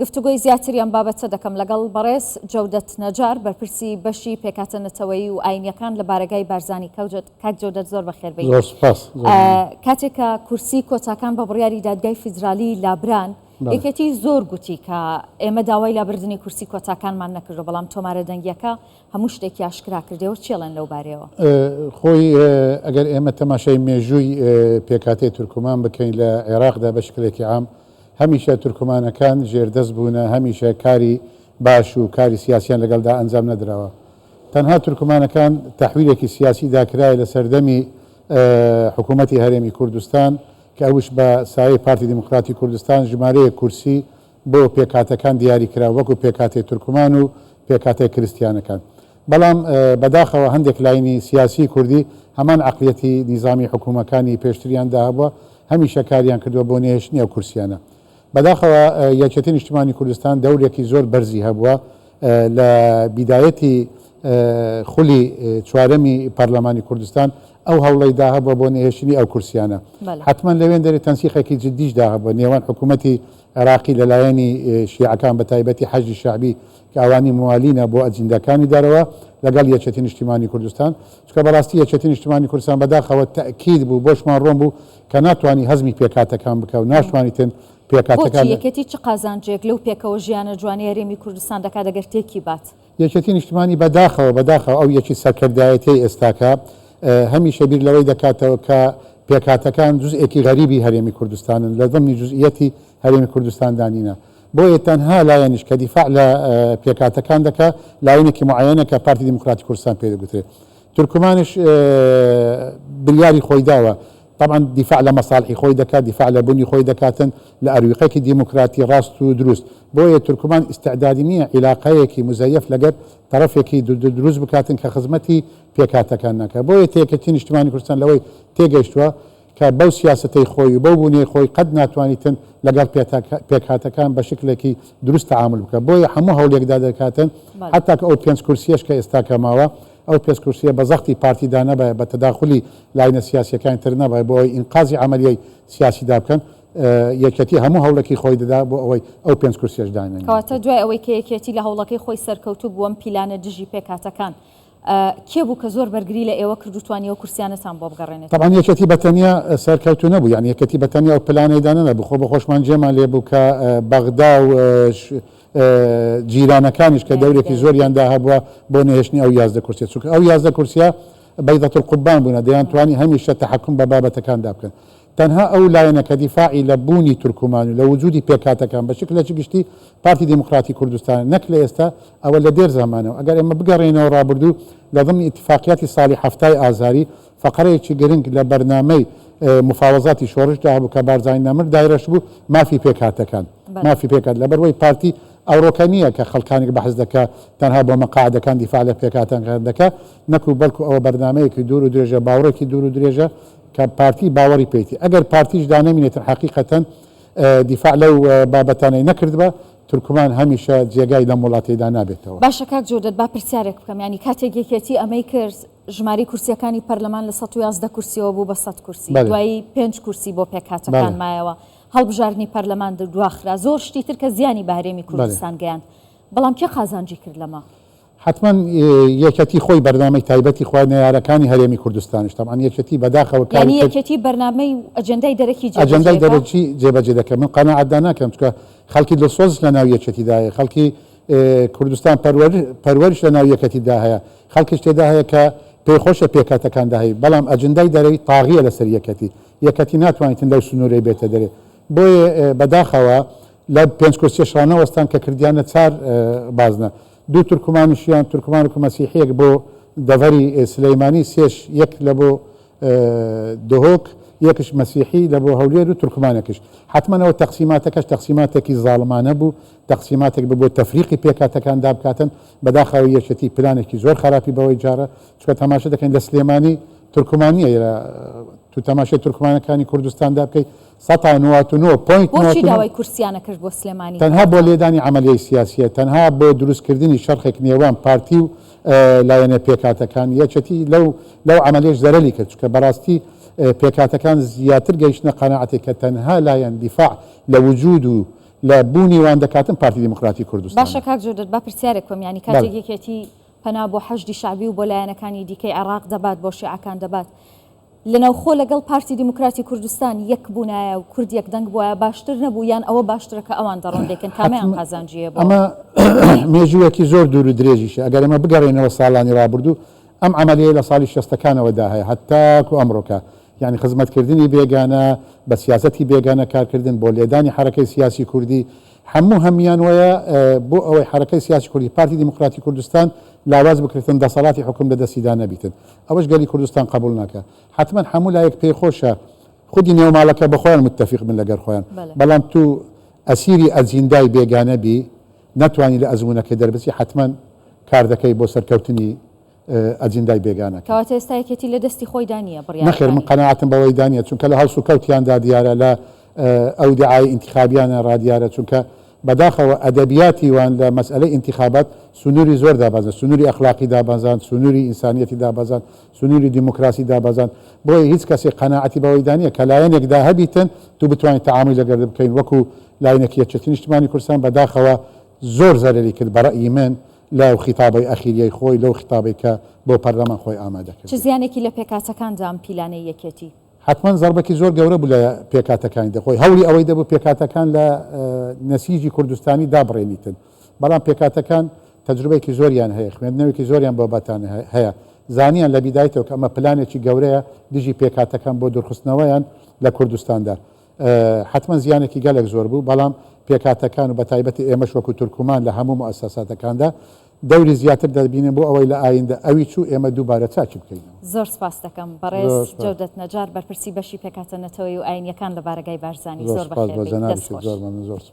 گفتوگۆی زیاتریان بابەتە دەکەم لەگەڵ بەڕێز جەودەت نەجار بەرپرسی بەشی پێکهاتەنەتەوەیی و ئاینیەکان لە بارگای بارزانی کاک جەودەت زۆر بەخێربێت. کاتێکە کورسی کۆچاکان بە بڕیاری دادگای فیدرالی لابران یەکێتی زۆر گوتی کە ئێمە داوای لابردنی کورسی کۆچاکانمان نەکردو، بەڵام تۆمارە دەنگیەکە هەموو شتێکی ئاشکرا کردەوە. چێڵێن لەو بارەوە؟ خۆی ئەگەر ئێمە تەماشای مێژووی پێکهاتەی تورکمان بکەین لە عێراقدا بە شکلێکی عام، هەمیشە تورکمانەکان ژێردەست بوونە، هەمیشە کاری باش و کاری سیاسیان لەگەڵدا ئەنجام نەدراوە. تەنها تورکمانەکان تەحویلێکی سیاسی داکرای لە سەردەمی حکوومەتی هەرێمی کوردستان کە ئەوش بە سایەی پارتی دیموکراتی کوردستان ژمارەیە کورسی بۆ پێکهاتەکان دیاری کرا وەکو پێکهاتەی تورکمان و پێکهاتەی کریستیانەکان. بەڵام بەداخەوە هەندێک لاینی سیاسی کوردی هەمان عەقلیەتی نیزامی حکوومەکانی پێشتریاندا هەبووە، هەمیشە کاریان کردووە بۆ نێهێشتنی ئەو کورسیانە. بەداخەوە یەکێتی نیشتیمانی کوردستان دەورێکی زۆر بەرزی هەبووە لە بیدایەتی خولی چوارەمی پەرلەمانی کوردستان ئەو هەوڵەیدا هەبووە بۆ نێهێشتنی ئەو کورسیانە. حتمما لەوێن دەرێت تەنسیقێکی جدیشدا هەبووە نێوان حکوومەتی عێراقی لەلایەنی شیعەکان بە تایبەتی حەشدی شەعبی کە ئەوانی موالینە بۆ ئەجندەکانی دەرەوە لەگەڵ یەکێتی نیشتیمانی کوردستان، چکە بەڕاستی یەکێتی نیشتیمانی کوردستان بەداخەوە تەکید بوو بۆشمان ڕۆم بوو کە ناتوانانی هەزمی پێکهاتەکان بکە و ناشتوانی تێن پێکهاتەکان. یەکێتی چ قازانجێک لەو پێکەوە ژیانە جوانی هەرێمی کوردستان دەکات دەگەرتێکی بات؟ یەکێتی نیشتیمانی بەداخەوە ئەو یەکی سەرکردایەتی ئێستاکە هەمیشە بیر لەوەی دەکاتەوە کە پێکهاتەکان جزئێکی غەریبی هەرێمی کوردستانن لە ضمنی جزئیەتی هەرێمی کوردستان دانینە. بۆیە تەنها لایەنیش کە دیفاع لە پێکهاتەکان دەکە لایەنێکی معەنە کە پارتی دیموکراتی کوردستان پێ دەگوترێت. تورکمانش بریاری خۆی داوە، طبعا دیفاع لە مەساڵحی خۆی دەکات، دیفاع لە بوونی خۆی دەکاتن لە ئەرویقێکی دیموکراتی ڕاست و دروست. بۆیە تورکمان ئیستعدادی نییە عیلاقەیەکی مزەیەف لەگەر طرفێکی دروست بکاتن کە خزمەتی پێکهاتەکان ناکات. بۆیە یەکێتی نیشتیمانی کوردستان لەوەی تێگەیشتووە کە بەو سیاسەتەی خۆی و بەو بوونەی خۆی قەت ناتوانیتن لەگەڵ پێکهاتەکان بە شکلێکی دروست تەعامل بکە. بۆیە هەموو هەولێکدا دەکاتن حتا کە ئەو 5 کورسیەش کە ئێستا کەماوە ئەو 5 کورسیە بە زەختی پارتیدا نەبایە، بە تەداخلی لاینە سیاسیەکانی تر نەبایە بۆ ئەوەی ئینقازی عەمەلیەی سیاسیدا بکەن. یەکێتی هەموو هەوڵێکی خۆی دەدا بۆ ئەوەی ئەو 5 کورسیەش دانێن. کەواتە دوای ئەوەی کە یەکێتی لە هەوڵەکەی خۆی سەرکەوتوو بووەم پیلانە دژی پێکهاتەکان کێ بوو کە زۆر بەرگری لە ئێوە کردوتوانیەوە کورسیانەتان بۆ بگەڕێنێت؟ طبعا یەکێتی بەتەنیا سەرکەوتو نەبوو، یعنی یەکێتی بەتەنیا ئەو پلانەیدا نەبوو. خۆ بە خۆشمان جێمان لێ بوو کە بەغدا و جیرانەکانیش کە دەورێکی زۆریاندا هەبووە بۆ نێهێشتنی ئەو 11 کورسیە، چونکە ئەو 11 کورسیە بەیدەت القوربان بوونە، دەیانتوانی هەمیشە تەحەکوم بە بابەتەکاندا بکەن. تەنها ئەو لایەنە کە دیفاعی لە بوونی تورکمان و لە وجودی پێکهاتەکان بە شکلێکی گشتی پارتی دیموکراتی کوردستان نەک لە ئێستا ئەوە لە دێر زمانەوە. ئەگەر ئێمە بگەڕێنەوە ڕابردوو لە ضمنی ئیتفاقیاتی ساڵی 7 ئازاری فەقەرەیەکی گرنگ لە بەرنامەی مفاوەزاتی شۆڕشدا هەبوو کە بارزانی نەمر دایرەش بوو مافی پێکهاتەکان، مافی پێکات لەبەرەوەی پارتی ئەوڕۆکە نییە کە خەڵکانی بەحث دەکات تەنها بۆ مەقاعدەکان دیفاع لە پێکهاتەکان دەکات، نەکو بەڵکو ئەوە بەرنامەیەکی دوور و درێژە، باوەڕێکی دوور و درێژە کە پارتی باوەڕی پێیتی. ئەگەر پارتیش دانەمینێتن حقیقەتەن دیفاع لەو بابەتانەی نەکرد بە تورکمان هەمیشە جێگای لەم وڵاتیدا نابێتەوە. باشە کاک جەودەت با پرسیارێک بکەم، ینی کاتێک یەکێتی ئەمەی کرد ژماری کورسیەکانی پەرلەمان لە 111 کورسیەوە بوو بە 100 کورسی، دوایی 5 کورسی بۆ پێکهاتەکان مایەوە، هەڵبژاردننی پەرلەمان دواخرا، زۆر شتی تر کە زیانی بە هەرێمی کوردستان گەیاند، بەڵام کێ قازانجی کرد لەمە؟ حتما یەکێتی خۆی بەرنامەی تایبەتی خۆی نەیارەکانی هەرێمی کوردستانش طبعا یەکێتی بەداخەوە یەکێتی بەرنامەی ئەجەندای دەرەکی جێبەجێ دەکەم. من قەناعەتدا ناکەم چکە خەڵکی دڵسۆز لە ناو یەکێتیدایە، خەڵکی کوردستان پەروەریش لە ناو یەکێتیدا هەیە، خەڵکیش تێدا هەیە کە پێیخۆشە پێکهاتەکاندا هەیە، بەڵام ئەجەندای دەرەوی تاغیە لەسەر یەکەتی ناتوانێتن لەو سنوورەی بێتە دەرێ. بۆیە بەداخەوە لە 5 کورسی شانەوەستان کە کردیانە 4 بازنە، 2 تورکمانیشیان تورکمانێک مەسیحیەک بۆ دەڤەری سلەیمانی، 3 یەک لە بۆ دهۆک، یەکش مەسیحی لە بۆ هەولێر و تورکمانێکش. حتممەەوە تەقسیماتەکەش تەقسیماتێکی زاڵمانە بوو، تەقسیماتێک بۆ تەفریقی پێکهاتەکان دابکاتن. بەداخەوە یەکێتی پلانێکی زۆر خراپی بەوەی جارە، چکە تەماشا دەکەین لە سلێمانی تورکمانیە تو تەماشای تورکمانەکانی کوردستاندا بکەیت 199.9 داوای کورسیانە کرد بۆ سلێمانی، تەنها بۆ لێدانی عملیای سیاسیە، تەنها بۆ دروستکردنی شەرخێک نێوان پارتی و لایەنە پێکهاتەکان. یەکێتی لەو عملیەش زەرەلی کرد، چکە بەڕاستی پێکهاتەکان زیاتر گەیشتنە قەناعەتێک کە تەنها لایەن دیفاع لە وجود و لە بوونیوان دەکاتن پارتی دموکراتی کوردستان. باشە کاک جودت با پرسیارێک کۆم ینی کاتێکێتی پەنا بۆ حەشدی شعبی و بۆ لایەنەکانی دیکەی عێراق دەبات بۆ شیعەکان دەبات لەناوخۆ لەگەڵ پارتی دموکراتی کوردستان یەک بوونایە و کورد یەک دەنگ بووە باشتر نەبوو یان ئەوە باشترەکە ئەوان دەڕۆن دەکەن کامیان قازانجیە بۆ ئەمە مێژووەکی زۆر دوور و درێژیشە ئەگەر ئەمە بگەڕێنەوە ساڵانی ڕابردوو ئەم عملیە لە ساڵی 60ەکانەوەدا هەیە هەتاکو ئەمڕۆکە یعنی خزمەتکردنی بێگانە بە سیاسەتی بێگانە کارکردن بۆ لێدانی حرەکەی سیاسی کوردی هەموو هەمیان وایە بۆ ئەوەی حرەکەی سیاسی کوردی پارتی دموکراتی کوردستان لاواز بکرێتن دەسەڵاتی حکوم لە دەستیدا نەبیتن ئەوەش گەلی کوردستان قبول ناکە حتمما هەموو لایەک پێخۆشە خودی نێوماڵەکە بە خۆیان متتەفیق من لەگەر خۆیان بەڵام تو ئەسیری ئەجیندای بێگانە بی ناتوانانی لە ئەزمونونەکە دەربچی حتمما کار دەکەی بۆ سەرکەوتنی ئەجیندای بێگانە کەواتە ئێستایەتی لە دەستی خۆی دانیە بڕیار نەخێر من قەناعەتم بەوەی دانیە چونکە لە هەڵسو کەوتیاندا دیارە لە ئەو دیعای ئینتیخابیانە ڕادیارە چونکە بەداخەوە ئەدەبیاتی وان لە مەسئلەی ئینتیخابات سنووری زۆر دابازان سنووری ئەخلاقی دابازان سنووری ئینسانیەتی دابازان سنووری دیموکراسی دابازان بۆیە هیچ کەسێک قەناعەتی بەوەی دانیە کە لایەنێکدا هەبیتن تو بتوانیت تەعامل لەگەر بکەین وەکو لایەنێکی یەکێتی نیشتیمانی کوردستان بەداخەوە زۆر زەرری کرد بەڕەئی من لەو خیتابەی ئەخیریەی خۆی لەو خیتابێک کە بۆ پەرلەمان خۆی ئامادە کرد چ زیانێکی لە پێکاتەکاندا ئەم پیلانەی یەکێتی حتمما زەربەکی زۆر گەورە بوو لە پێکاتەکانی دەخۆی هەوری ئەوەی دەبوو پێکاتەکان لە نەسیجی کوردستانی دابڕێنیتن بەڵام پێکاتەکان تەجروبەیەکی زۆریان هەیە خوێندنەوەیکی زۆریان بۆ بەتان هەیە زانیان لە بیدایەوە کە ئەمە پلانێکی گەورەیە دژی پێکاتەکان بۆ دوورخستنەوەیان لە کوردستاندا حتمما زیانێکی گەلێک زۆر بوو بەڵام پێکاتەکان و بە تایبەتی ئێمەش وەکو تورکمان لە هەموو مؤسساتەکاندا دەوری زیاتر دەبینن بۆ ئەوەی لە ئایندە ئەوی چوو ئێمە دووبارە چاکی بکەین زۆر سپاس دەکەم بەڕێز جەودەت نەجار بەرپرسی بەشی پێکاتە نەتەوەی و ئاینیەکان لە بارگای بارزانی زۆر بەخێر